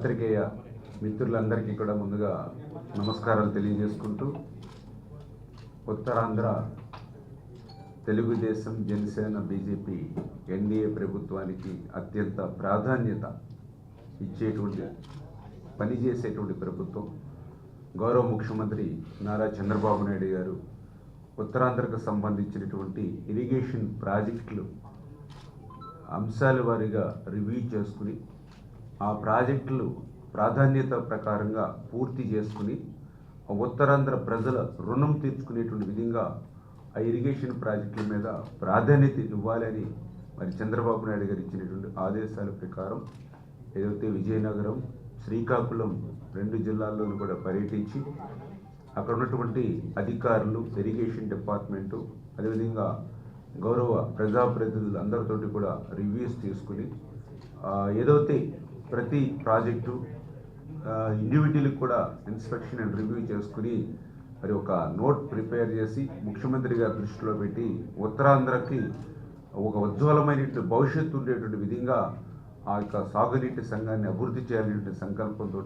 పాత్రికేయ మిత్రులందరికీ కూడా ముందుగా నమస్కారాలు తెలియజేసుకుంటూ ఉత్తరాంధ్ర తెలుగుదేశం జనసేన బీజేపీ ఎన్డీఏ ప్రభుత్వానికి అత్యంత ప్రాధాన్యత ఇచ్చేటువంటి పనిచేసేటువంటి ప్రభుత్వం గౌరవ ముఖ్యమంత్రి నారా చంద్రబాబు నాయుడు గారు ఉత్తరాంధ్రకు సంబంధించినటువంటి ఇరిగేషన్ ప్రాజెక్టులు అంశాల వారీగా రివ్యూ చేసుకుని ఆ ప్రాజెక్టులు ప్రాధాన్యత ప్రకారంగా పూర్తి చేసుకుని ఉత్తరాంధ్ర ప్రజల రుణం తీర్చుకునేటువంటి విధంగా ఆ ఇరిగేషన్ ప్రాజెక్టుల మీద ప్రాధాన్యత ఇవ్వాలని మరి చంద్రబాబు నాయుడు గారు ఇచ్చినటువంటి ఆదేశాల ప్రకారం ఏదైతే విజయనగరం శ్రీకాకుళం రెండు జిల్లాల్లోనూ కూడా పర్యటించి అక్కడ ఉన్నటువంటి అధికారులు ఇరిగేషన్ డిపార్ట్మెంటు అదేవిధంగా గౌరవ ప్రజాప్రతినిధులు అందరితోటి కూడా రివ్యూస్ తీసుకుని ఏదైతే ప్రతి ప్రాజెక్టు ఇండివిజువల్కి కూడా ఇన్స్పెక్షన్ అండ్ రివ్యూ చేసుకుని మరి ఒక నోట్ ప్రిపేర్ చేసి ముఖ్యమంత్రి గారి దృష్టిలో పెట్టి ఉత్తరాంధ్రకి ఒక ఉజ్వలమైనటువంటి భవిష్యత్తు ఉండేటువంటి విధంగా ఆ యొక్క సాగునీటి సంఘాన్ని అభివృద్ధి చేయాలనే సంకల్పంతో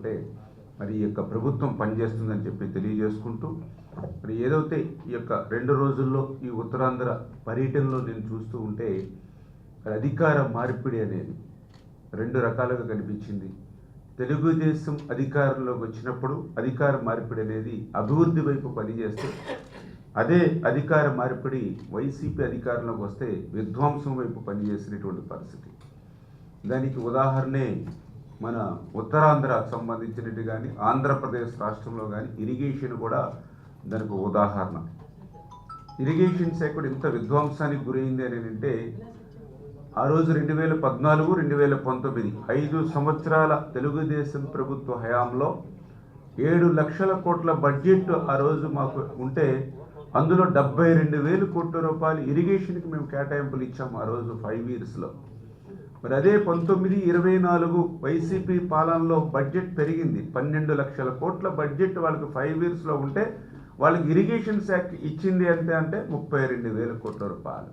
మరి ఈ యొక్క ప్రభుత్వం పనిచేస్తుందని చెప్పి తెలియజేసుకుంటూ మరి ఏదైతే ఈ యొక్క 2 రోజుల్లో ఈ ఉత్తరాంధ్ర పర్యటనలో నేను చూస్తూ ఉంటే అధికార మార్పిడి అనేది 2 రకాలుగా కనిపించింది. తెలుగుదేశం అధికారంలోకి వచ్చినప్పుడు అధికార మార్పిడి అనేది అభివృద్ధి వైపు పనిచేస్తే అదే అధికార మార్పిడి వైసీపీ అధికారంలోకి వస్తే విధ్వంసం వైపు పనిచేసినటువంటి పరిస్థితి. దానికి ఉదాహరణే మన ఉత్తరాంధ్ర సంబంధించినట్టు కానీ ఆంధ్రప్రదేశ్ రాష్ట్రంలో కానీ ఇరిగేషన్ కూడా దానికి ఉదాహరణ. ఇరిగేషన్ శాఖ ఇంత విధ్వంసానికి గురైంది అని అంటే ఆ రోజు 2014, 2019 5 సంవత్సరాల తెలుగుదేశం ప్రభుత్వ హయాంలో 7 లక్షల కోట్ల బడ్జెట్ ఆ రోజు మాకు ఉంటే అందులో 72,000 కోట్ల రూపాయలు ఇరిగేషన్కి మేము కేటాయింపులు ఇచ్చాము ఆ రోజు 5 ఇయర్స్లో. మరి అదే 19, 24 వైసీపీ పాలనలో బడ్జెట్ పెరిగింది. 12 లక్షల కోట్ల బడ్జెట్ వాళ్ళకి 5 ఇయర్స్లో ఉంటే వాళ్ళకి ఇరిగేషన్ శాఖ ఇచ్చింది అంటే 32,000 కోట్ల రూపాయలు.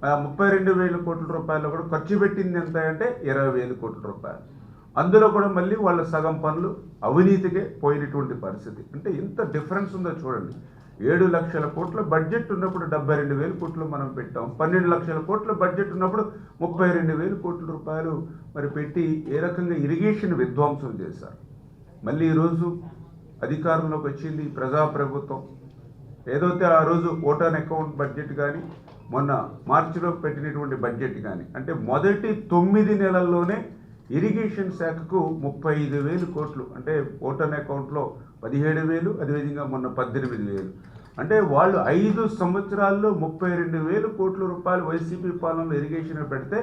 32,000 కోట్ల రూపాయలు కూడా ఖర్చు పెట్టింది ఎంత అంటే 20,000 కోట్ల రూపాయలు. అందులో కూడా మళ్ళీ వాళ్ళ సగం పనులు అవినీతికే పోయినటువంటి పరిస్థితి. అంటే ఎంత డిఫరెన్స్ ఉందో చూడండి. 7 లక్షల కోట్ల బడ్జెట్ ఉన్నప్పుడు 72,000 కోట్లు మనం పెట్టాం. 12 లక్షల కోట్ల బడ్జెట్ ఉన్నప్పుడు 32,000 కోట్ల రూపాయలు మరి పెట్టి ఏ రకంగా ఇరిగేషన్ విధ్వంసం చేశారు. మళ్ళీ ఈరోజు అధికారంలోకి వచ్చింది ప్రజాప్రభుత్వం. ఏదైతే ఆ రోజు ఓటాన్ అకౌంట్ బడ్జెట్ కానీ మొన్న మార్చిలో పెట్టినటువంటి బడ్జెట్ కానీ అంటే మొదటి 9 నెలల్లోనే ఇరిగేషన్ శాఖకు 35,000 కోట్లు అంటే ఓటాన్ అకౌంట్లో 17,000 అదేవిధంగా మొన్న 18,000 అంటే వాళ్ళు 5 సంవత్సరాల్లో 32,000 కోట్ల రూపాయలు వైసీపీ పాలనలో ఇరిగేషన్ పెడితే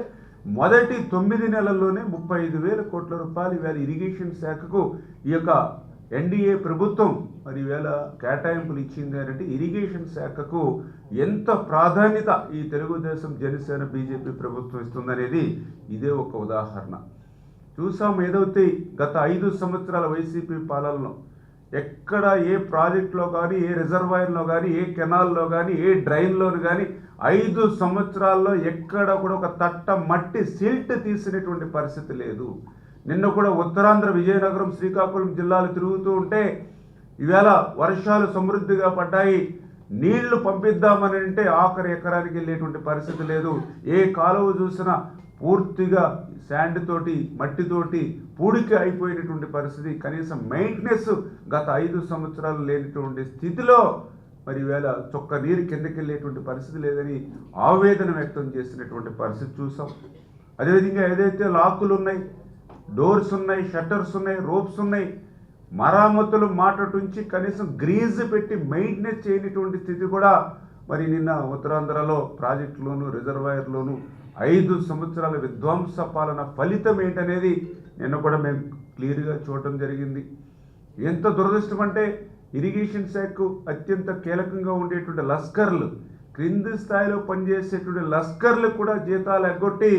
మొదటి 9 నెలల్లోనే 35,000 కోట్ల రూపాయలు ఇవాళ ఇరిగేషన్ శాఖకు ఈ యొక్క ఎన్డీఏ ప్రభుత్వం మరి ఈవేళ కేటాయింపులు ఇచ్చింది అంటే ఇరిగేషన్ శాఖకు ఎంత ప్రాధాన్యత ఈ తెలుగుదేశం జనసేన బీజేపీ ప్రభుత్వం ఇస్తుందనేది ఇదే ఒక ఉదాహరణ. చూసాం ఏదైతే గత 5 సంవత్సరాల వైసీపీ పాలనలో ఎక్కడ ఏ ప్రాజెక్టులో కానీ ఏ రిజర్వాయర్లో కానీ ఏ కెనాల్లో కానీ ఏ డ్రైన్లోను కానీ 5 సంవత్సరాల్లో ఎక్కడ కూడా ఒక తట్ట మట్టి సిల్ట్ తీసినటువంటి పరిస్థితి లేదు. నిన్న కూడా ఉత్తరాంధ్ర విజయనగరం శ్రీకాకుళం జిల్లాలు తిరుగుతూ ఉంటే ఈవేళ వర్షాలు సమృద్ధిగా పడ్డాయి. నీళ్లు పంపిద్దామని అంటే ఆఖరి ఎకరానికి వెళ్ళేటువంటి పరిస్థితి లేదు. ఏ కాలువ చూసినా పూర్తిగా శాండ్ తోటి మట్టితోటి పూడికి అయిపోయినటువంటి పరిస్థితి. కనీసం మెయింటెనెన్స్ గత 5 సంవత్సరాలు లేనటువంటి స్థితిలో మరి ఈవేళ చొక్క నీరు కిందకి వెళ్ళేటువంటి పరిస్థితి లేదని ఆవేదన వ్యక్తం చేసినటువంటి పరిస్థితి చూసాం. అదేవిధంగా ఏదైతే లాకులు ఉన్నాయి, డోర్స్ ఉన్నాయి, షట్టర్స్ ఉన్నాయి, రోప్స్ ఉన్నాయి, మరామతులు మాటటుంచి కనీసం గ్రీజ్ పెట్టి మెయింటెనెన్స్ చేయనటువంటి స్థితి కూడా మరి నిన్న ఉత్తరాంధ్రలో ప్రాజెక్టులోను రిజర్వాయర్లోను 5 సంవత్సరాల విధ్వంస పాలన ఫలితం ఏంటనేది నిన్న కూడా మేము క్లియర్గా చూడటం జరిగింది. ఎంత దురదృష్టం అంటే ఇరిగేషన్ శాఖకు అత్యంత కీలకంగా ఉండేటువంటి లస్కర్లు, క్రింది స్థాయిలో పనిచేసేటువంటి లస్కర్లు కూడా జీతాలు ఎగ్గొట్టి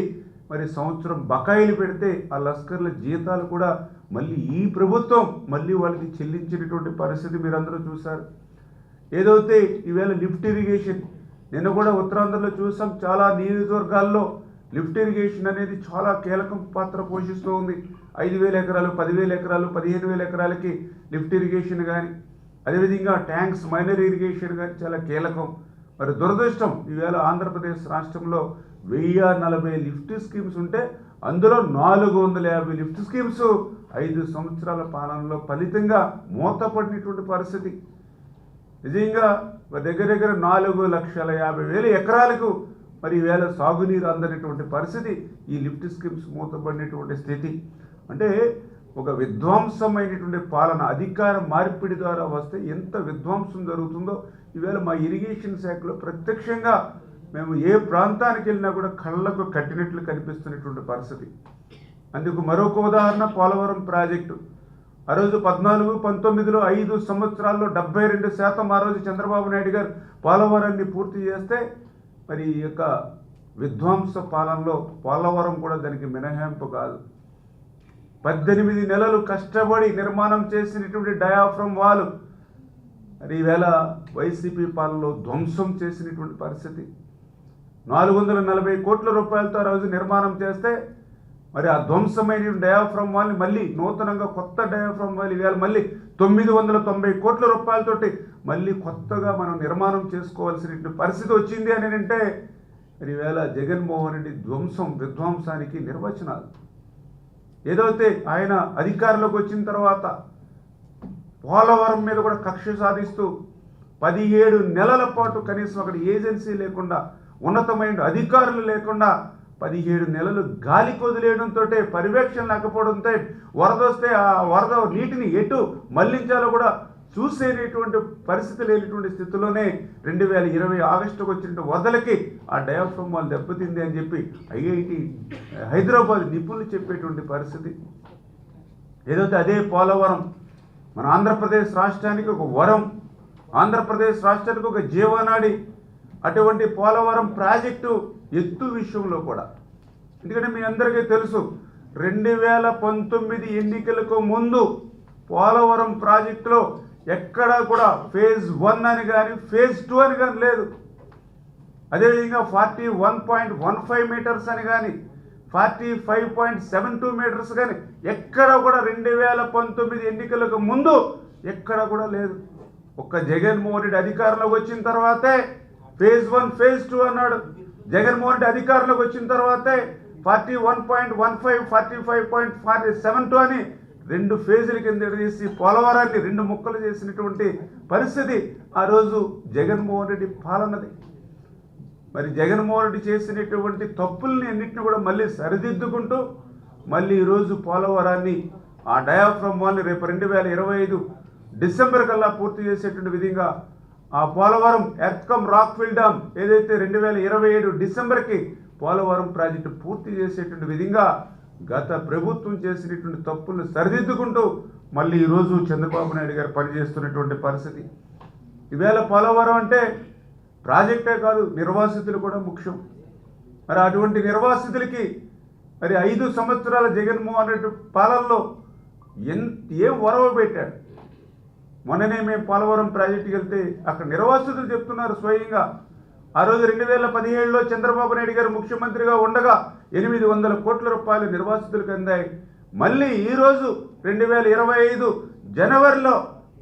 మరి సంవత్సరం బకాయిలు పెడితే ఆ లస్కర్ల జీతాలు కూడా మళ్ళీ ఈ ప్రభుత్వం మళ్ళీ వాళ్ళకి చెల్లించినటువంటి పరిస్థితి మీరందరూ చూశారు. ఏదైతే ఈవేళ లిఫ్ట్ ఇరిగేషన్ నిన్న కూడా ఉత్తరాంధ్రలో చూసాం. చాలా నియోజకవర్గాల్లో లిఫ్ట్ ఇరిగేషన్ అనేది చాలా కీలకం పాత్ర పోషిస్తూ ఉంది. 5,000 ఎకరాలు, 10,000 ఎకరాలు, 15,000 ఎకరాలకి లిఫ్ట్ ఇరిగేషన్ కానీ, అదేవిధంగా ట్యాంక్స్ మైనర్ ఇరిగేషన్ కానీ చాలా కీలకం. మరి దురదృష్టం, ఈవేళ ఆంధ్రప్రదేశ్ రాష్ట్రంలో 1040 లిఫ్ట్ స్కీమ్స్ ఉంటే అందులో 450 లిఫ్ట్ స్కీమ్స్ 5 సంవత్సరాల పాలనలో ఫలితంగా మూతపడినటువంటి పరిస్థితి. నిజంగా దగ్గర దగ్గర 4,50,000 ఎకరాలకు మరి ఈవేళ సాగునీరు అందనటువంటి పరిస్థితి, ఈ లిఫ్ట్ స్కీమ్స్ మూతపడినటువంటి స్థితి. అంటే ఒక విధ్వంసమైనటువంటి పాలన, అధికార మార్పిడి ద్వారా వస్తే ఎంత విధ్వంసం జరుగుతుందో ఈవేళ మా ఇరిగేషన్ శాఖలో ప్రత్యక్షంగా మేము ఏ ప్రాంతానికి వెళ్ళినా కూడా కళ్ళకు కట్టినట్లు కనిపిస్తున్నటువంటి పరిస్థితి. అందుకు మరొక ఉదాహరణ పోలవరం ప్రాజెక్టు. ఆ రోజు 14-19లో 5 సంవత్సరాల్లో 72% ఆ రోజు చంద్రబాబు నాయుడు గారు పోలవరాన్ని పూర్తి చేస్తే, మరి ఈ యొక్క విధ్వంస పాలనలో పోలవరం కూడా దానికి మినహాయింపు కాదు. 18 నెలలు కష్టపడి నిర్మాణం చేసినటువంటి డయాఫ్రమ్ వాల్ మరి ఈవేళ వైసీపీ పాలనలో ధ్వంసం చేసినటువంటి పరిస్థితి. 440 కోట్ల రూపాయలతో ఆ రోజు నిర్మాణం చేస్తే మరి ఆ ధ్వంసమైన డయాఫ్రమ్ వాల్ని మళ్ళీ నూతనంగా కొత్త డయాఫ్రమ్ వాల్ ఈవేళ మళ్ళీ 990 కోట్ల రూపాయలతోటి మళ్ళీ కొత్తగా మనం నిర్మాణం చేసుకోవాల్సినటువంటి పరిస్థితి వచ్చింది అని అంటే మరి ఈవేళ జగన్మోహన్ రెడ్డి విధ్వంసానికి నిర్వచనాలు. ఏదైతే ఆయన అధికారంలోకి వచ్చిన తర్వాత పోలవరం మీద కూడా కక్ష సాధిస్తూ 17 నెలల పాటు కనీసం అక్కడ ఏజెన్సీ లేకుండా, ఉన్నతమైన అధికారులు లేకుండా 17 నెలలు గాలి కొదిలేయడంతో, పర్యవేక్షణ లేకపోవడంతో, వరద వస్తే ఆ వరద నీటిని ఎటు మళ్లించాలో కూడా చూసేటువంటి పరిస్థితి లేనటువంటి స్థితిలోనే 2020 ఆగస్టుకు వచ్చిన వరదలకి ఆ డయాఫ్రమ్ వాల్ దెబ్బతింది అని చెప్పి ఐఐటి హైదరాబాద్ నిపుణులు చెప్పేటువంటి పరిస్థితి. ఏదైతే అదే పోలవరం మన ఆంధ్రప్రదేశ్ రాష్ట్రానికి ఒక వరం, ఆంధ్రప్రదేశ్ రాష్ట్రానికి ఒక జీవనాడి. అటువంటి పోలవరం ప్రాజెక్టు ఎత్తు విషయంలో కూడా, ఎందుకంటే మీ అందరికీ తెలుసు 2019 ఎన్నికలకు ముందు పోలవరం ప్రాజెక్టులో ఎక్కడా కూడా ఫేజ్ 1 అని కానీ ఫేజ్ 2 అని కానీ లేదు. అదేవిధంగా 41.15 మీటర్స్ అని కానీ 45.72 మీటర్స్ కానీ ఎక్కడ కూడా 2019 ఎన్నికలకు ముందు ఎక్కడ కూడా లేదు. ఒక్క జగన్మోహన్ రెడ్డి అధికారంలోకి వచ్చిన తర్వాతే ఫేజ్ 1 ఫేజ్ 2 అన్నాడు. జగన్మోహన్ రెడ్డి అధికారంలోకి వచ్చిన తర్వాతే 41.15 45.72 అని 2 ఫేజుల కింద చేసి పోలవరాన్ని 2 ముక్కలు చేసినటువంటి పరిస్థితి ఆ రోజు జగన్మోహన్ రెడ్డి పాలనది. మరి జగన్మోహన్ రెడ్డి చేసినటువంటి తప్పుల్ని అన్నింటినీ కూడా మళ్ళీ సరిదిద్దుకుంటూ మళ్ళీ ఈరోజు పోలవరాన్ని ఆ డయాఫ్రమ్ వాల్ని రేపు 2025 డిసెంబర్ కల్లా పూర్తి చేసేటువంటి విధంగా ఆ పోలవరం ఎర్త్కమ్ రాక్ఫిల్ డ్యామ్ ఏదైతే 2027 డిసెంబర్కి పోలవరం ప్రాజెక్టు పూర్తి చేసేటువంటి విధంగా గత ప్రభుత్వం చేసినటువంటి తప్పులను సరిదిద్దుకుంటూ మళ్ళీ ఈరోజు చంద్రబాబు నాయుడు గారు పనిచేస్తున్నటువంటి పరిస్థితి. ఈవేళ పోలవరం అంటే ప్రాజెక్టే కాదు, నిర్వాసితులు కూడా ముఖ్యం. మరి అటువంటి నిర్వాసితులకి మరి 5 సంవత్సరాల జగన్మోహన్ రెడ్డి పాలనలో ఏం వరవ పెట్టాడు. మొన్ననే మేము పోలవరం ప్రాజెక్టుకి వెళ్తే అక్కడ నిర్వాసితులు చెప్తున్నారు స్వయంగా, ఆ రోజు 2017లో చంద్రబాబు నాయుడు గారు ముఖ్యమంత్రిగా ఉండగా 800 కోట్ల రూపాయలు నిర్వాసితులకు అందాయి. మళ్ళీ ఈరోజు 2025 జనవరిలో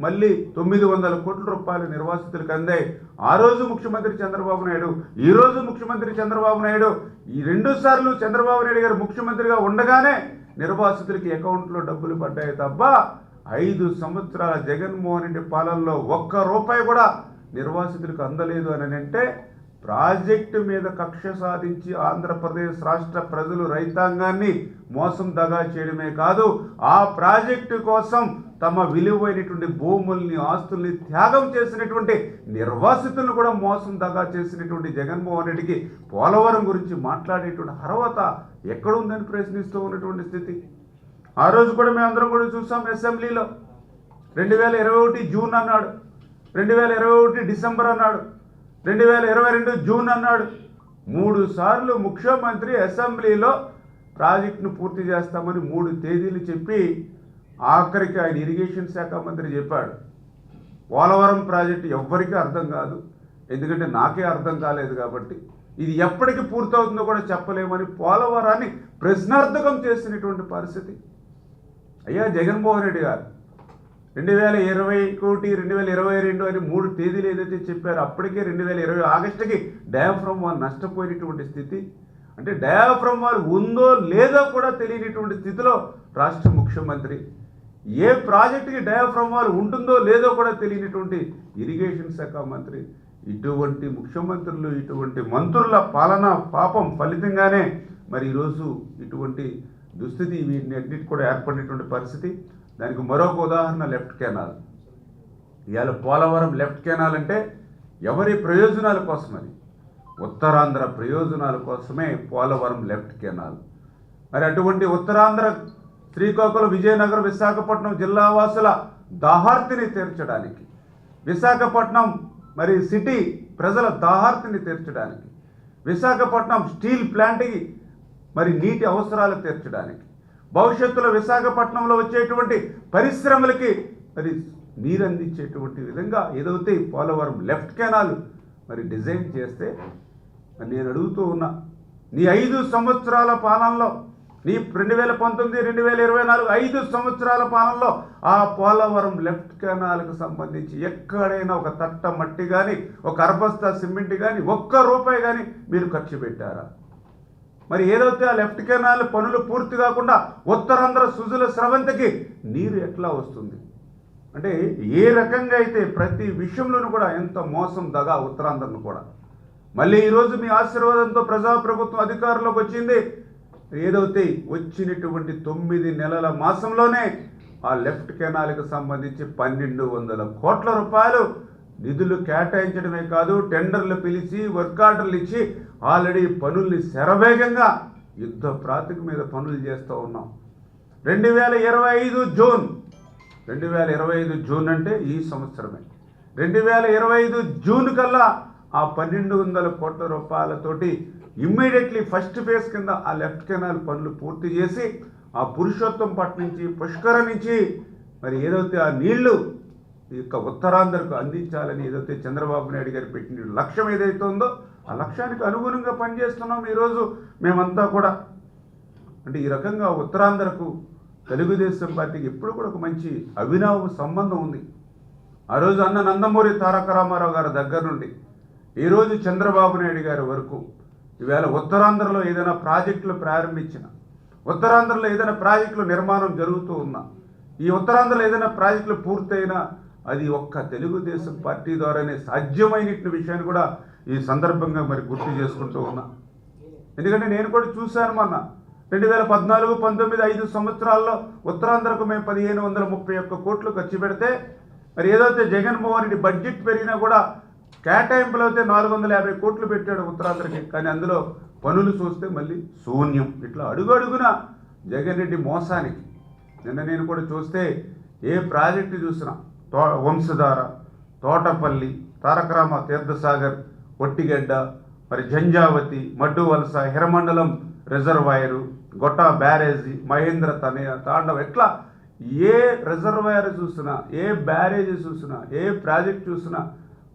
మళ్ళీ 900 కోట్ల రూపాయలు నిర్వాసితులకు అందాయి. ఆ రోజు ముఖ్యమంత్రి చంద్రబాబు నాయుడు, ఈ రోజు ముఖ్యమంత్రి చంద్రబాబు నాయుడు, ఈ 2 సార్లు చంద్రబాబు నాయుడు గారు ముఖ్యమంత్రిగా ఉండగానే నిర్వాసితులకి అకౌంట్లో డబ్బులు పడ్డాయి తప్ప 5 సంవత్సరాల జగన్మోహన్ రెడ్డి పాలనలో ₹1 కూడా నిర్వాసితులకు అందలేదు అని అంటే ప్రాజెక్టు మీద కక్ష సాధించి ఆంధ్రప్రదేశ్ రాష్ట్ర ప్రజలు రైతాంగాన్ని మోసం దగా చేయడమే కాదు, ఆ ప్రాజెక్టు కోసం తమ విలువైనటువంటి భూముల్ని ఆస్తుల్ని త్యాగం చేసినటువంటి నిర్వాసితులను కూడా మోసం దగా చేసినటువంటి జగన్మోహన్ రెడ్డికి పోలవరం గురించి మాట్లాడేటువంటి అర్హత ఎక్కడుందని ప్రశ్నిస్తూ ఉన్నటువంటి స్థితి. ఆ రోజు కూడా మేమందరం కూడా చూసాం అసెంబ్లీలో 2021 జూన్ అన్నాడు, 2021 డిసెంబర్ అన్నాడు, 2022 జూన్ అన్నాడు. 3 సార్లు ముఖ్యమంత్రి అసెంబ్లీలో ప్రాజెక్టును పూర్తి చేస్తామని 3 తేదీలు చెప్పి ఆఖరికి ఆయన ఇరిగేషన్ శాఖ మంత్రి చెప్పాడు. పోలవరం ప్రాజెక్టు ఎవ్వరికీ అర్థం కాదు, ఎందుకంటే నాకే అర్థం కాలేదు కాబట్టి ఇది ఎప్పటికి పూర్తవుతుందో కూడా చెప్పలేమని పోలవరాన్ని ప్రశ్నార్థకం చేసినటువంటి పరిస్థితి. అయ్యా జగన్మోహన్ రెడ్డి గారు 2021 2022 అని 3 తేదీలు ఏదైతే చెప్పారో అప్పటికే 2020 ఆగస్టుకి డయాఫ్రమ్ వాల్ నష్టపోయినటువంటి స్థితి. అంటే డయాఫ్రమ్ వాల్ ఉందో లేదో కూడా తెలియనటువంటి స్థితిలో రాష్ట్ర ముఖ్యమంత్రి, ఏ ప్రాజెక్టుకి డయాఫ్రమ్ వాల్ ఉంటుందో లేదో కూడా తెలియనటువంటి ఇరిగేషన్ శాఖ మంత్రి, ఇటువంటి ముఖ్యమంత్రులు ఇటువంటి మంత్రుల పాలన పాపం ఫలితంగానే మరి ఈరోజు ఇటువంటి దుస్థితి వీటిని అన్నిటి కూడా ఏర్పడినటువంటి పరిస్థితి. దానికి మరొక ఉదాహరణ లెఫ్ట్ కెనాల్. ఇవాళ పోలవరం లెఫ్ట్ కెనాల్ అంటే ఎవరి ప్రయోజనాల కోసం? అది ఉత్తరాంధ్ర ప్రయోజనాల కోసమే పోలవరం లెఫ్ట్ కెనాల్. మరి అటువంటి ఉత్తరాంధ్ర శ్రీకాకుళం, విజయనగరం, విశాఖపట్నం జిల్లా వాసుల దాహార్తిని తీర్చడానికి, విశాఖపట్నం మరి సిటీ ప్రజల దాహార్తిని తీర్చడానికి, విశాఖపట్నం స్టీల్ ప్లాంట్కి మరి నీటి అవసరాలు తీర్చడానికి, భవిష్యత్తులో విశాఖపట్నంలో వచ్చేటువంటి పరిశ్రమలకి మరి నీరు అందించేటువంటి విధంగా ఏదైతే పోలవరం లెఫ్ట్ కెనాల్ మరి డిజైన్ చేస్తే నేను అడుగుతూ ఉన్నా, నీ 5 సంవత్సరాల పాలనలో, నీ 2019 2024 5 సంవత్సరాల పాలనలో ఆ పోలవరం లెఫ్ట్ కెనాల్కి సంబంధించి ఎక్కడైనా ఒక తట్ట మట్టి కానీ, ఒక అర్బస్తా సిమెంట్ కానీ, ₹1 కానీ మీరు ఖర్చు పెట్టారా? మరి ఏదైతే ఆ లెఫ్ట్ కెనాల్ పనులు పూర్తి కాకుండా ఉత్తరాంధ్ర సుజల స్రవంతికి నీరు ఎట్లా వస్తుంది? అంటే ఏ రకంగా అయితే ప్రతి విషయంలోనూ కూడా ఎంత మోసం దగా ఉత్తరాంధ్రను కూడా. మళ్ళీ ఈరోజు మీ ఆశీర్వాదంతో ప్రజాప్రభుత్వం అధికారంలోకి వచ్చింది. ఏదైతే వచ్చినటువంటి 9 నెలల మాసంలోనే ఆ లెఫ్ట్ కెనాల్కి సంబంధించి 1200 కోట్ల రూపాయలు నిధులు కేటాయించడమే కాదు, టెండర్లు పిలిచి వర్క్ ఆర్డర్లు ఇచ్చి ఆల్రెడీ పనుల్ని శరవేగంగా యుద్ధ ప్రాతిపదిక మీద పనులు చేస్తూ ఉన్నాం. 2025 జూన్ అంటే ఈ సంవత్సరమే. 2025 జూన్ కల్లా ఆ 1200 కోట్ల రూపాయలతోటి ఇమ్మీడియట్లీ ఫస్ట్ ఫేజ్ కింద ఆ లెఫ్ట్ కెనాల్ పనులు పూర్తి చేసి ఆ పురుషోత్తంపట్నం నుంచి పుష్కర నుంచి మరి ఏదైతే ఆ నీళ్లు ఈ యొక్క ఉత్తరాంధ్రకు అందించాలని ఏదైతే చంద్రబాబు నాయుడు గారు పెట్టిన లక్ష్యం ఏదైతే ఉందో ఆ లక్ష్యానికి అనుగుణంగా పనిచేస్తున్నాం ఈరోజు మేమంతా కూడా. అంటే ఈ రకంగా ఉత్తరాంధ్రకు తెలుగుదేశం పార్టీకి ఎప్పుడు కూడా ఒక మంచి అవినావ సంబంధం ఉంది. ఆ రోజు అన్న నందమూరి తారక రామారావు గారి దగ్గర నుండి ఈరోజు చంద్రబాబు నాయుడు గారి వరకు ఈవేళ ఉత్తరాంధ్రలో ఏదైనా ప్రాజెక్టులు ప్రారంభించిన, ఉత్తరాంధ్రలో ఏదైనా ప్రాజెక్టులు నిర్మాణం జరుగుతూ ఉన్నా, ఈ ఉత్తరాంధ్రలో ఏదైనా ప్రాజెక్టులు పూర్తయినా అది ఒక్క తెలుగుదేశం పార్టీ ద్వారానే సాధ్యమైన విషయాన్ని కూడా ఈ సందర్భంగా మరి గుర్తు చేసుకుంటూ ఉన్నా. ఎందుకంటే నేను కూడా చూశాను మొన్న 2014, 19 5 సంవత్సరాల్లో ఉత్తరాంధ్రకు మేము 1531 కోట్లు ఖర్చు పెడితే మరి ఏదైతే జగన్మోహన్ రెడ్డి బడ్జెట్ పెరిగినా కూడా కేటాయింపులు అయితే 450 కోట్లు పెట్టాడు ఉత్తరాంధ్రకి. కానీ అందులో పనులు చూస్తే మళ్ళీ శూన్యం. ఇట్లా అడుగు అడుగున జగన్ రెడ్డి మోసానికి నిన్న నేను కూడా చూస్తే ఏ ప్రాజెక్టు చూసినా వంశధార, తోటపల్లి, తారకరామ తీర్థసాగర్, పొట్టిగడ్డ, మరి జంజావతి, మడ్డు వలస, హిరమండలం రిజర్వాయరు, గొట్టా బ్యారేజీ, మహేంద్ర తనయ, తాండవ, ఎట్లా ఏ రిజర్వాయర్ చూసినా, ఏ బ్యారేజీ చూసినా, ఏ ప్రాజెక్ట్ చూసినా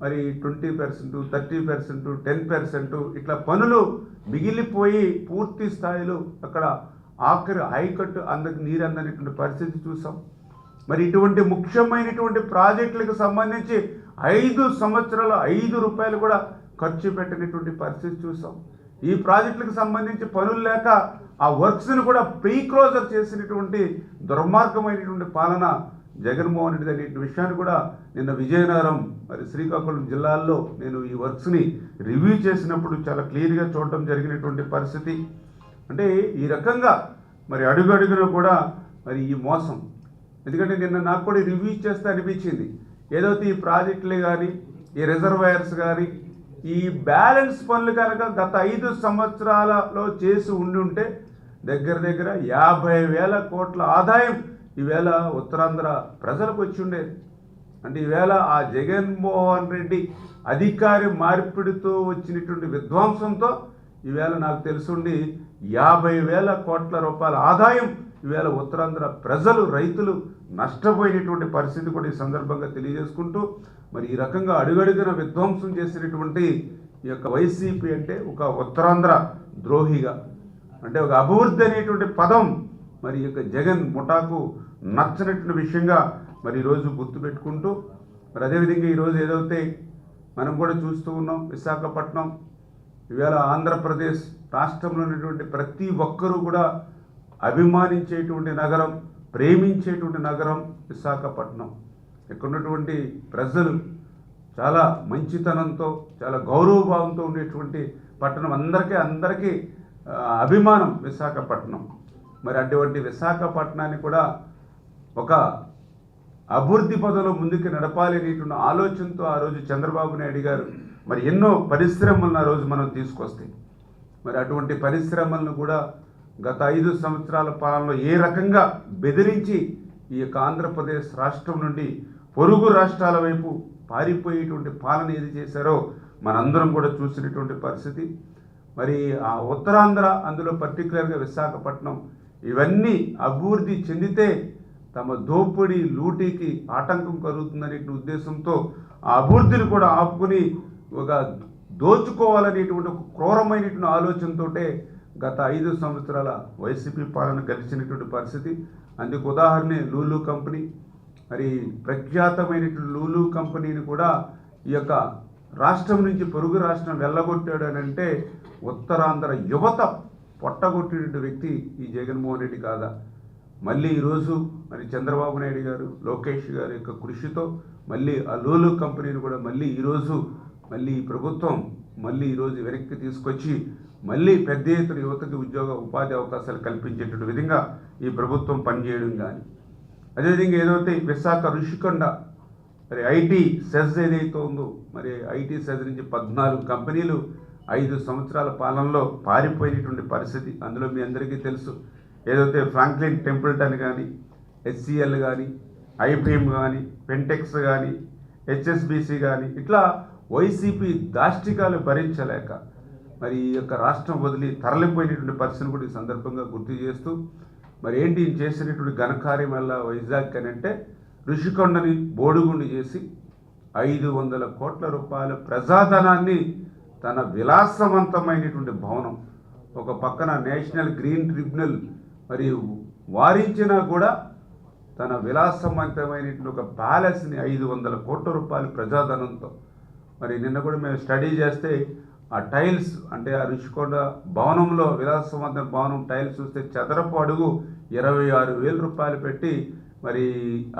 మరి 20%, 30%, 10% ఇట్లా పనులు మిగిలిపోయి పూర్తి స్థాయిలో అక్కడ ఆఖరి హైకట్టు నీరు అందనేటువంటి పరిస్థితి చూసాం. మరి ఇటువంటి ముఖ్యమైనటువంటి ప్రాజెక్టులకు సంబంధించి 5 సంవత్సరాలు ₹5 కూడా ఖర్చు పెట్టినటువంటి పరిస్థితి చూసాం. ఈ ప్రాజెక్టులకు సంబంధించి పనులు లేక ఆ వర్క్స్ని కూడా ప్రీ క్లోజర్ చేసినటువంటి దుర్మార్గమైనటువంటి పాలన జగన్మోహన్ రెడ్డి అనే విషయాన్ని కూడా నిన్న విజయనగరం మరి శ్రీకాకుళం జిల్లాల్లో నేను ఈ వర్క్స్ని రివ్యూ చేసినప్పుడు చాలా క్లియర్గా చూడటం జరిగినటువంటి పరిస్థితి. అంటే ఈ రకంగా మరి అడుగడుగున కూడా మరి ఈ మోసం. ఎందుకంటే నిన్న నాకు కూడా రివ్యూ చేస్తే అనిపించింది, ఏదైతే ఈ ప్రాజెక్టులు కానీ, ఈ రిజర్వాయర్స్ కానీ, ఈ బ్యాలెన్స్ పనులు కనుక గత 5 సంవత్సరాలలో చేసి ఉంటే దగ్గర 50,000 కోట్ల ఆదాయం ఈవేళ ఉత్తరాంధ్ర ప్రజలకు వచ్చి ఉండేది. అంటే ఈవేళ ఆ జగన్మోహన్ రెడ్డి అధికారి మార్పిడితో వచ్చినటువంటి విధ్వంసంతో ఈవేళ నాకు తెలుసుండి 50,000 కోట్ల రూపాయల ఆదాయం ఈవేళ ఉత్తరాంధ్ర ప్రజలు, రైతులు నష్టపోయినటువంటి పరిస్థితి కూడా ఈ సందర్భంగా తెలియజేసుకుంటూ, మరి ఈ రకంగా అడుగడుగున విధ్వంసం చేసినటువంటి ఈ యొక్క వైసీపీ అంటే ఒక ఉత్తరాంధ్ర ద్రోహిగా, అంటే ఒక అభివృద్ధి అనేటువంటి పదం మరి యొక్క జగన్ ముఠాకు నచ్చనటువంటి విషయంగా మరి ఈరోజు గుర్తుపెట్టుకుంటూ మరి అదేవిధంగా ఈరోజు ఏదైతే మనం కూడా చూస్తూ ఉన్నాం, విశాఖపట్నం ఇవాళ ఆంధ్రప్రదేశ్ రాష్ట్రంలో ఉన్నటువంటి ప్రతి ఒక్కరూ కూడా అభిమానించేటువంటి నగరం, ప్రేమించేటువంటి నగరం విశాఖపట్నం. ఇక్కడ ఉన్నటువంటి ప్రజలు చాలా మంచితనంతో, చాలా గౌరవభావంతో ఉండేటువంటి పట్టణం. అందరికీ అభిమానం విశాఖపట్నం. మరి అటువంటి విశాఖపట్నాన్ని కూడా ఒక అభివృద్ధి పదంలో ముందుకు నడపాలి అనేటువంటి ఆలోచనతో ఆ రోజు చంద్రబాబు నాయుడు గారు మరి ఎన్నో పరిశ్రమలను ఆ రోజు మనం తీసుకొస్తాయి. మరి అటువంటి పరిశ్రమలను కూడా గత 5 సంవత్సరాల పాలనలో ఏ రకంగా బెదిరించి ఈ యొక్క ఆంధ్రప్రదేశ్ రాష్ట్రం నుండి పొరుగు రాష్ట్రాల వైపు పారిపోయేటువంటి పాలన ఏది చేశారో మనందరం కూడా చూసినటువంటి పరిస్థితి. మరి ఆ ఉత్తరాంధ్ర, అందులో పర్టికులర్గా విశాఖపట్నం ఇవన్నీ అభివృద్ధి చెందితే తమ దోపిడీ లూటీకి ఆటంకం కలుగుతుందనే ఉద్దేశంతో ఆ అభివృద్ధిని కూడా ఆపుకుని ఒక దోచుకోవాలనేటువంటి ఒక క్రూరమైనటువంటి ఆలోచనతో గత 5 సంవత్సరాల వైసీపీ పాలన గడిచినటువంటి పరిస్థితి. అందుకు ఉదాహరణ లూలు కంపెనీ. మరి ప్రఖ్యాతమైనటువంటి లూలు కంపెనీని కూడా ఈ యొక్క రాష్ట్రం నుంచి పొరుగు రాష్ట్రం వెళ్ళగొట్టాడు అని అంటే ఉత్తరాంధ్ర యువత పొట్టగొట్టిన వ్యక్తి ఈ జగన్మోహన్ రెడ్డి కాదా? మళ్ళీ ఈరోజు మరి చంద్రబాబు నాయుడు గారు, లోకేష్ గారి యొక్క కృషితో మళ్ళీ ఆ లూలు కంపెనీని కూడా మళ్ళీ ఈ ప్రభుత్వం ఈరోజు వెనక్కి తీసుకొచ్చి మళ్ళీ పెద్ద ఎత్తున యువతకి ఉపాధి అవకాశాలు కల్పించేటువంటి విధంగా ఈ ప్రభుత్వం పనిచేయడం కానీ, అదేవిధంగా ఏదైతే విశాఖ ఋషికొండ మరి ఐటీ సెజ్ ఏదైతే ఉందో, మరి ఐటీ సెజ్ నుంచి 14 కంపెనీలు 5 సంవత్సరాల పాలనలో పారిపోయినటువంటి పరిస్థితి. అందులో మీ అందరికీ తెలుసు, ఏదైతే ఫ్రాంక్లిన్ టెంపుల్టన్ కానీ, హెచ్సిఎల్ కానీ, ఐబిఎం కానీ, పెంటెక్స్ కానీ, హెచ్ఎస్బిసి కానీ, ఇట్లా వైసీపీ దాష్టికాలు భరించలేక మరి ఈ యొక్క రాష్ట్రం వదిలి తరలిపోయినటువంటి పరిస్థితిని కూడా ఈ సందర్భంగా గుర్తు చేస్తూ, మరి ఏంటి చేసినటువంటి ఘనకార్యం వల్ల వైజాగ్ అని అంటే ఋషికొండని బోడుగుండు చేసి 500 కోట్ల రూపాయల ప్రజాధనాన్ని తన విలాసవంతమైనటువంటి భవనం, ఒక పక్కన నేషనల్ గ్రీన్ ట్రిబ్యునల్ మరి వారించినా కూడా తన విలాసవంతమైనటువంటి ఒక ప్యాలెస్ని 500 కోట్ల రూపాయల ప్రజాధనంతో, మరి నిన్న కూడా మేము స్టడీ చేస్తే ఆ టైల్స్ అంటే ఆ ఋషికొండ భవనంలో విలాసవంతమైన భవనం టైల్స్ చూస్తే చదరపు అడుగు 26,000 రూపాయలు పెట్టి మరి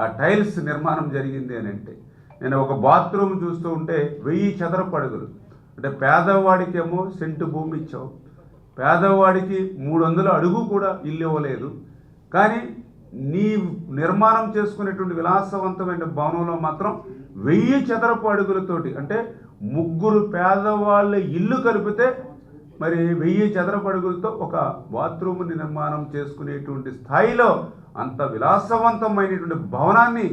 ఆ టైల్స్ నిర్మాణం జరిగింది అని అంటే, నేను ఒక బాత్రూమ్ చూస్తూ ఉంటే 1000 చదరపు అడుగులు. అంటే పేదవాడికేమో సెంటు భూమి ఇచ్చావు, పేదవాడికి 300 అడుగు కూడా ఇల్లు ఇవ్వలేదు. కానీ నీ నిర్మాణం చేసుకునేటువంటి విలాసవంతమైన భవనంలో మాత్రం 1000 చదరపు అడుగులతోటి, అంటే 3 పేదవాళ్ళ ఇల్లు కలిపితే మరి 1000 చదరపు అడుగులతో ఒక బాత్రూమ్ని నిర్మాణం చేసుకునేటువంటి స్థాయిలో అంత విలాసవంతమైనటువంటి భవనాన్ని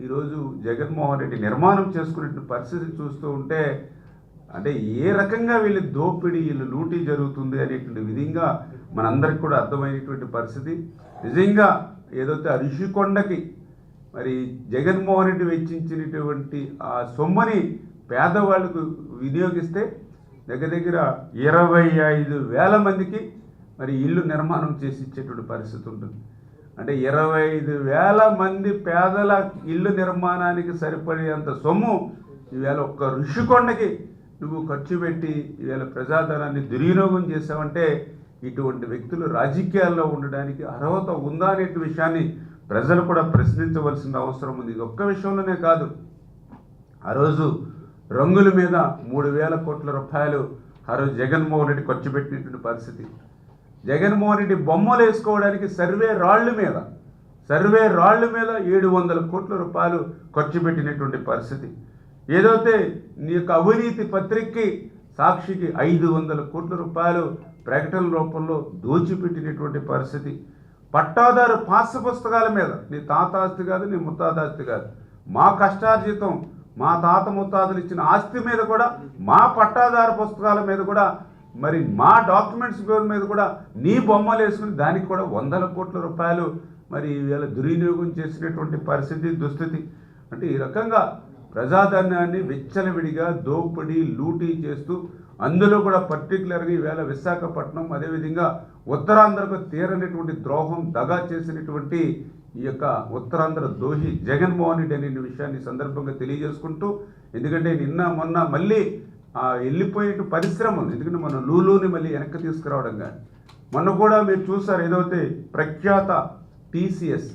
ఈరోజు జగన్మోహన్ రెడ్డి నిర్మాణం చేసుకునేటువంటి పరిస్థితి చూస్తూ ఉంటే, అంటే ఏ రకంగా వీళ్ళు దోపిడీ, వీళ్ళు లూటీ జరుగుతుంది అనేటువంటి విధంగా మనందరికి కూడా అర్థమైనటువంటి పరిస్థితి. నిజంగా ఏదైతే ఆ ఋషికొండకి మరి జగన్మోహన్ రెడ్డి వెచ్చించినటువంటి ఆ సొమ్మని పేదవాళ్ళకు వినియోగిస్తే దగ్గర 25,000 మందికి మరి ఇల్లు నిర్మాణం చేసి ఇచ్చేటువంటి పరిస్థితి ఉంటుంది. అంటే 25,000 మంది పేదల ఇల్లు నిర్మాణానికి సరిపడేంత సొమ్ము ఈవేళ ఒక్క ఋషికొండకి నువ్వు ఖర్చు పెట్టి ఈవేళ ప్రజాధనాన్ని దుర్వినియోగం చేసావంటే ఇటువంటి వ్యక్తులు రాజకీయాల్లో ఉండడానికి అర్హత ఉందా అనే విషయాన్ని ప్రజలు కూడా ప్రశ్నించవలసిన అవసరం ఉంది. ఇది ఒక్క విషయంలోనే కాదు, ఆ రోజు రంగుల మీద 3,000 కోట్ల రూపాయలు ఆ రోజు జగన్మోహన్ రెడ్డి ఖర్చు పెట్టినటువంటి పరిస్థితి. జగన్మోహన్ రెడ్డి బొమ్మలు వేసుకోవడానికి సర్వే రాళ్ల మీద 700 కోట్ల రూపాయలు ఖర్చు పెట్టినటువంటి పరిస్థితి. ఏదైతే నీ యొక్క అవినీతి పత్రికకి సాక్షికి 500 కోట్ల రూపాయలు ప్రకటన రూపంలో దోచిపెట్టినటువంటి పరిస్థితి. పట్టాదారు పాస్ పుస్తకాల మీద నీ తాత ఆస్తి కాదు, నీ ముత్తాత ఆస్తి కాదు, మా కష్టార్జితం, మా తాత ముత్తాతలు ఇచ్చిన ఆస్తి మీద కూడా, మా పట్టాదారు పుస్తకాల మీద కూడా, మరి మా డాక్యుమెంట్స్ మీద కూడా నీ బొమ్మలు వేసుకుని దానికి కూడా 100 కోట్ల రూపాయలు మరి వీళ్ళ దుర్వినియోగం చేసినటువంటి పరిస్థితి, దుస్థితి. అంటే ఈ రకంగా ప్రజాధనాన్ని విచ్చలవిడిగా దోపిడీ లూటీ చేస్తూ, అందులో కూడా పర్టికులర్గా ఈవేళ విశాఖపట్నం, అదేవిధంగా ఉత్తరాంధ్రకు తీరనటువంటి ద్రోహం, దగా చేసినటువంటి ఈ యొక్క ఉత్తరాంధ్ర దోహి జగన్మోహన్ రెడ్డి అనే విషయాన్ని సందర్భంగా తెలియజేసుకుంటూ, ఎందుకంటే నిన్న మొన్న మళ్ళీ వెళ్ళిపోయే పరిశ్రమ ఉంది. ఎందుకంటే మనం లూలుని మళ్ళీ వెనక్కి తీసుకురావడం కానీ, మొన్న కూడా మీరు చూసారు ఏదైతే ప్రఖ్యాత టీసీఎస్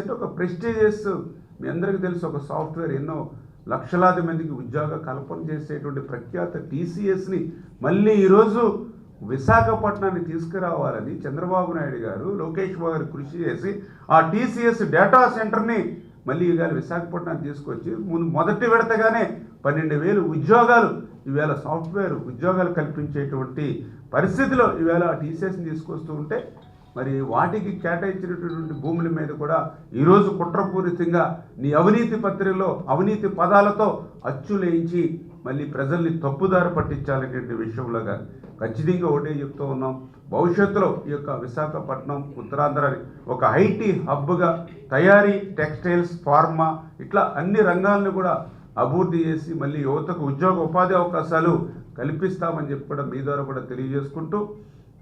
అంటే ఒక ప్రెస్టీజియస్, మీ అందరికీ తెలుసు, ఒక సాఫ్ట్వేర్ ఎన్నో లక్షలాది మందికి ఉద్యోగ కల్పన చేసేటువంటి ప్రఖ్యాత టీసీఎస్ని మళ్ళీ ఈరోజు విశాఖపట్నాన్ని తీసుకురావాలని చంద్రబాబు నాయుడు గారు, లోకేష్ బాబు గారు కృషి చేసి ఆ టీసీఎస్ డేటా సెంటర్ని మళ్ళీ ఇవాళ విశాఖపట్నాన్ని తీసుకొచ్చి మొదటి విడతగానే 12,000 ఉద్యోగాలు ఈవేళ సాఫ్ట్వేర్ ఉద్యోగాలు కల్పించేటువంటి పరిస్థితిలో ఈవేళ టీసీఎస్ని తీసుకొస్తూ ఉంటే, మరి వాటికి కేటాయించినటువంటి భూముల మీద కూడా ఈరోజు కుట్రపూరితంగా నీ అవినీతి పత్రికలో అవినీతి పదాలతో అచ్చులేయించి మళ్ళీ ప్రజల్ని తప్పుదారి పట్టించాలనేటువంటి విషయంలో కానీ ఖచ్చితంగా ఒకటే చెప్తూ ఉన్నాం. భవిష్యత్తులో ఈ యొక్క విశాఖపట్నం ఉత్తరాంధ్రని ఒక ఐటీ హబ్గా తయారీ, టెక్స్టైల్స్, ఫార్మా ఇట్లా అన్ని రంగాలను కూడా అభివృద్ధి చేసి మళ్ళీ యువతకు ఉద్యోగ ఉపాధి అవకాశాలు కల్పిస్తామని చెప్పి కూడా మీ ద్వారా కూడా తెలియజేసుకుంటూ,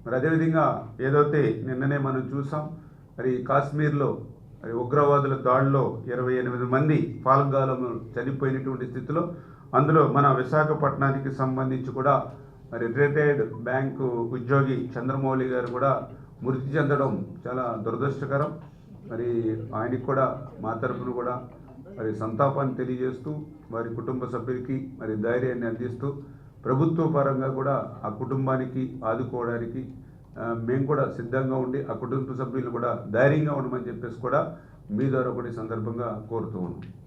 మరి అదేవిధంగా ఏదైతే నిన్ననే మనం చూసాం, మరి కాశ్మీర్లో మరి ఉగ్రవాదుల దాడిలో 28 మంది పాల్గాలను చనిపోయినటువంటి స్థితిలో, అందులో మన విశాఖపట్నానికి సంబంధించి కూడా మరి రిటైర్డ్ బ్యాంకు ఉద్యోగి చంద్రమౌళి గారు కూడా మృతి చెందడం చాలా దురదృష్టకరం. మరి ఆయనకి కూడా మా తరఫున కూడా మరి సంతాపాన్ని తెలియజేస్తూ, వారి కుటుంబ సభ్యులకి మరి ధైర్యాన్ని అందిస్తూ, ప్రభుత్వ పరంగా కూడా ఆ కుటుంబానికి ఆదుకోవడానికి మేము కూడా సిద్ధంగా ఉండి ఆ కుటుంబ సభ్యులు కూడా ధైర్యంగా ఉండమని చెప్పేసి కూడా మీ ద్వారా కూడా ఈ సందర్భంగా కోరుతూ ఉన్నాం.